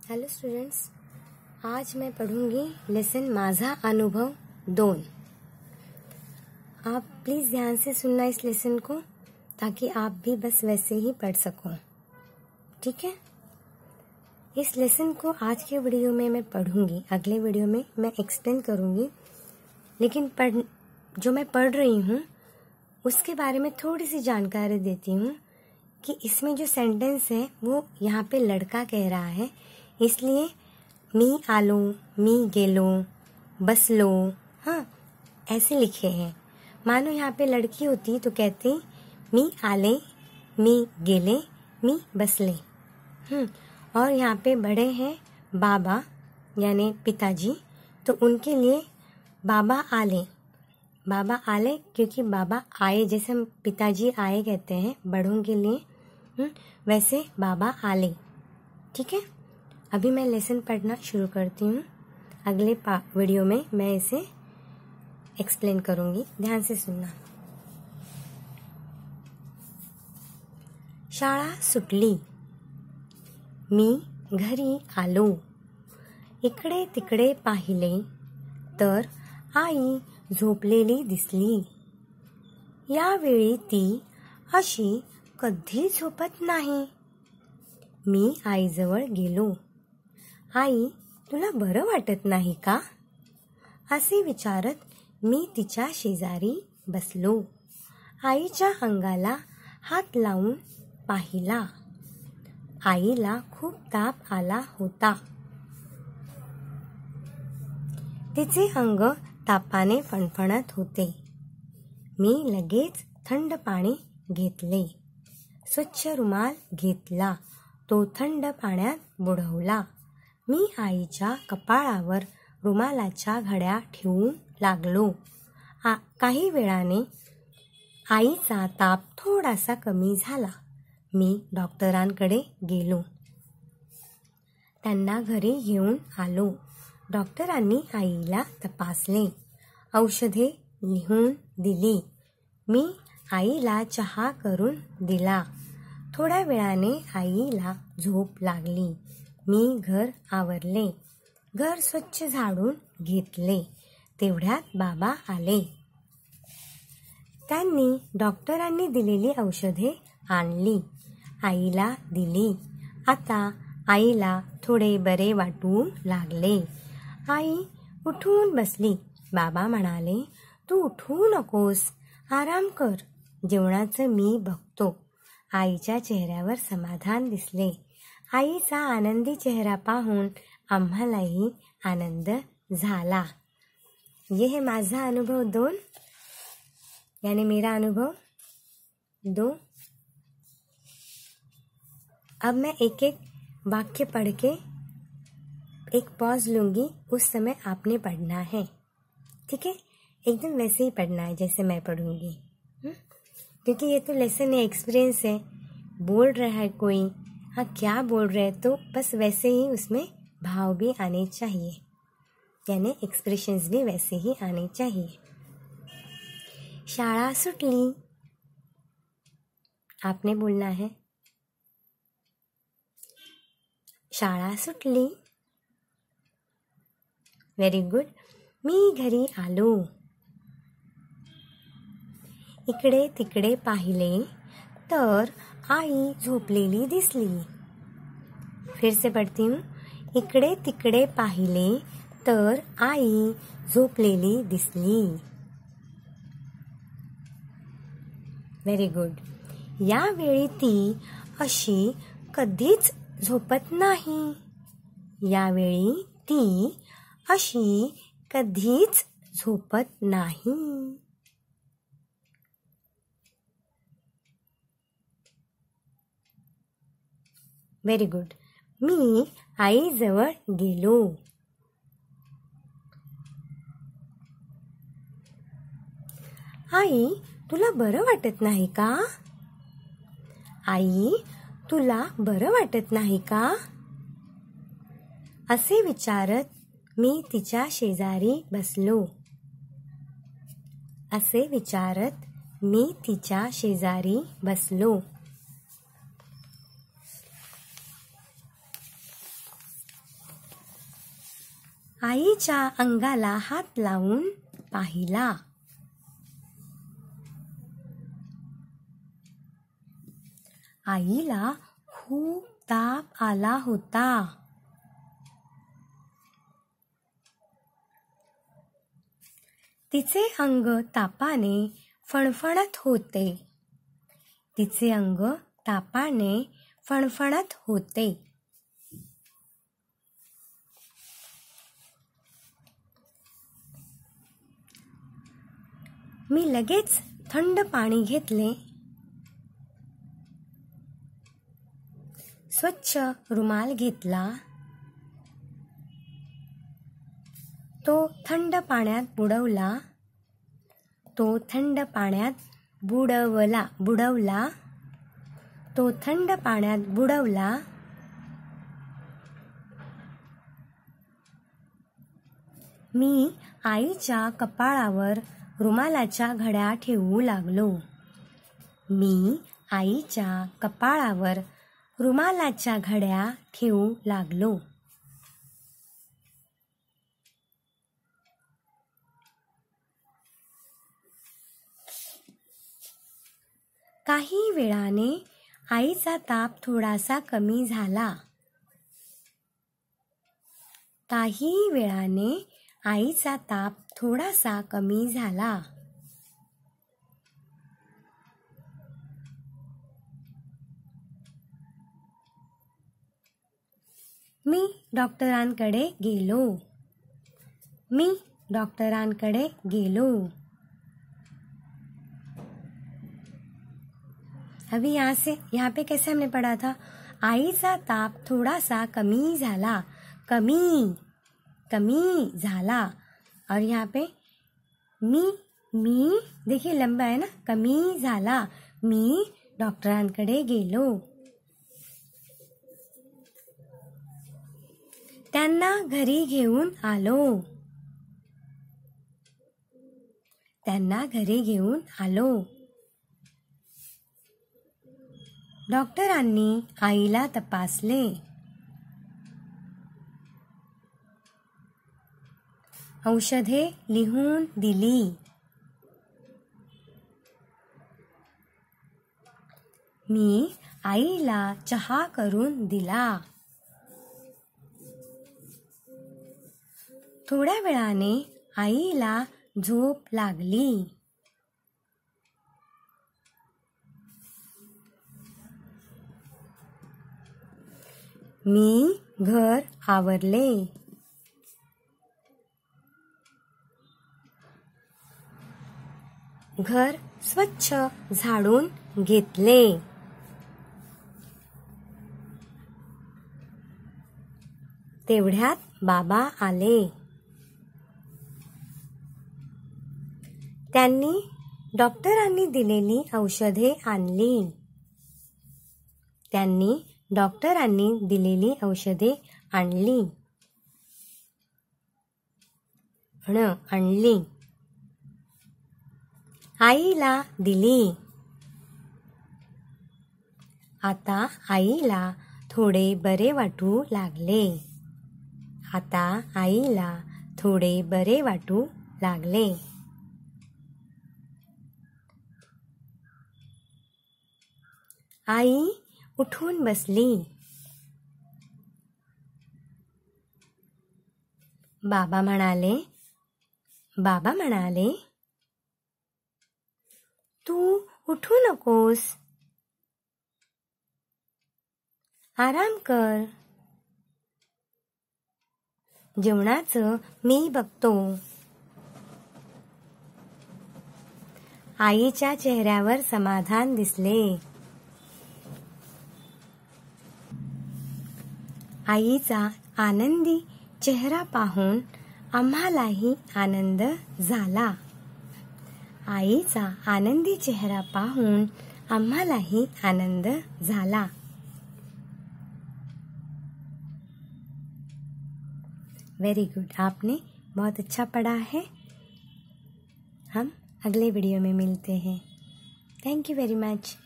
Hello students, आज मैं पढ़ूंगी lesson माझा अनुभव 2। आप प्लीज़ ध्यान से सुनना इस लेसन को, ताकि आप भी बस वैसे ही पढ़ सको। ठीक है। इस लेसन को आज के वीडियो में मैं पढ़ूंगी, अगले वीडियो में मैं एक्सप्लेन करूंगी। लेकिन जो मैं पढ़ रही हूँ उसके बारे में थोड़ी सी जानकारी देती हूँ कि इसमें जो सेंटेंस है वो यहाँ पे लड़का कह रहा है, इसलिए मी आलो, मी गेलो, बसलो, हाँ ऐसे लिखे हैं। मानो यहाँ पे लड़की होती तो कहते मी आले, मी गेले, मी बसले। और यहाँ पे बड़े हैं बाबा यानी पिताजी, तो उनके लिए बाबा आले, बाबा आले, क्योंकि बाबा आए, जैसे हम पिताजी आए कहते हैं बड़ों के लिए, वैसे बाबा आले। ठीक है। अभी मैं लेसन पढ़ना शुरू करती हूँ। अगले वीडियो में मैं इसे एक्सप्लेन करूंगी, ध्यान से सुनना। शाळा सुटली, मी घरी आलो, इकडे तिकडे पाहिले तर आई झोपलेली दिसली। यावेळी ती अशी कधी झोपत नाही। मी आईजवळ गेलो, आई तुला बरं वाटत नाही का, असे विचारत मी तिच्या शेजारी बसलो। आईच्या अंगाला हात लावून पाहिला, आईला खूप ताप आला होता। तिचे अंग तापाने फणफणत होते। मी लगेच थंड पाणी घेतले, स्वच्छ रुमाल घेतला, तो थंड पाण्यात बुडवला। मी आईच्या कपाळावर रुमालाच्या घड्या ठेवून लागलो। काही वेळाने आईचा ताप थोडासा कमी झाला। मी डॉक्टरांकडे गेलो, त्यांना घरी घेऊन आलो। डॉक्टरांनी आईला तपासले, औषधे लिहून दिली। मी आईला चहा करून दिला। थोड्या वेळाने आईला झोप लागली। मी घर आवरले, घर स्वच्छ झाडून घेतले। तेवढ्यात बाबा आले। त्यांनी डॉक्टरांनी दिलेली औषधे आणली, आईला दिली। आता आईला थोडे बरे वाटू लागले। आई उठून बसली। बाबा म्हणाले, तू उठू नकोस, आराम कर, जेवणाचं मी बघतो। आईच्या चेहऱ्यावर समाधान दिसले। आईचा आनंदी चेहरा पाहून आम्हालाही आनंद झाला। ये है माझा अनुभव 2, यानी मेरा अनुभव 2। अब मैं एक एक वाक्य पढ़ के एक पॉज लूंगी, उस समय आपने पढ़ना है। ठीक है। एकदम वैसे ही पढ़ना है जैसे मैं पढ़ूंगी, क्योंकि ये तो लेसन है, एक्सपीरियंस है। बोल रहा है कोई, हाँ क्या बोल रहे हैं, तो बस वैसे ही उसमें भाव भी आने चाहिए, यानी एक्सप्रेशंस भी वैसे ही आने चाहिए। शाळा सुटली, आपने बोलना है शाळा सुटली। Very good. मी घरी आलो, इकडे तिकडे पाहिले तर आई झोपलेली दिसली। फिर से पढ़ती हूँ। इकडे तिकडे पाहिले तर आई झोपलेली दिसली। Very good. यावेळी ती अशी कधीच झोपत नाही। यावेळी ती अशी कधीच झोपत नाही। Very good. मी आईजवळ गेलो, आई तुला बरं वाटत नाही का, आई तुला बरं वाटत नाही का, असे विचारत मी तिच्या शेजारी बसलो। असे विचारत मी तिच्या शेजारी बसलो। आईच्या अंगाला हात लावून पाहिला. आईला खूप ताप आला होता. तिचे अंग तापाने फणफणत होते. तिचे अंग तापाने फणफणत होते. मी लगेच थंड पाणी घेतले. स्वच्छ रुमाल घेतला. तो थंड पाण्यात बुडवला. तो थंड पाण्यात बुडवला. तो थंड पाण्यात बुडवला. मी आईच्या कपाळावर रुमालाच्या घड्या ठेवू लागलो. मी आईच्या कपाळावर रुमालाच्या घड्या ठेवू लागलो. काही वेळाने आईचा ताप थोडासा कमी झाला. काही वेळाने आईचा ताप थोडासा कमी झाला. मी डॉक्टरांकडे गेलो. मी डॉक्टरांकडे गेलो. अभी यहाँ पे कैसे हमने पढ़ा था, आईचा ताप थोडासा कमी झाला. कमी झाला. और यहाँ पे मी देखिए लंबा है ना, कमी झाला. मी डॉक्टरांकडे गेलो. त्यांना घरी घेऊन आलो. त्यांना घरी घेऊन आलो. डॉक्टरांनी आईला तपासले. औषधे लिहून दिली. मी आईला चहा करून दिला. थोड्या वेळाने आईला झोप लागली. मी घर आवरले. घर स्वच्छ झाडून घेतले. तेवढ्यात बाबा आले. त्यांनी डॉक्टरांनी दिलेली औषधे आणली. त्यांनी डॉक्टरांनी दिलेली औषधे आणली. आणली. आईला दिली. आता आईला थोडे बरे वाटू लागले. आता आईला थोडे बरे वाटू लागले. आई उठून बसली. बाबा म्हणाले, तू उठू नकोस, आराम कर, जेवणाचं मी बघतो. आईच्या चेहऱ्यावर समाधान दिसले. आईचा आनंदी चेहरा पाहून आम्हालाही आनंद झाला. आईचा आनंदी चेहरा पाहून आम्हालाही आनंद झाला. वेरी गुड, आपने बहुत अच्छा पढ़ा है. हम अगले वीडियो में मिलते हैं. Thank you very much.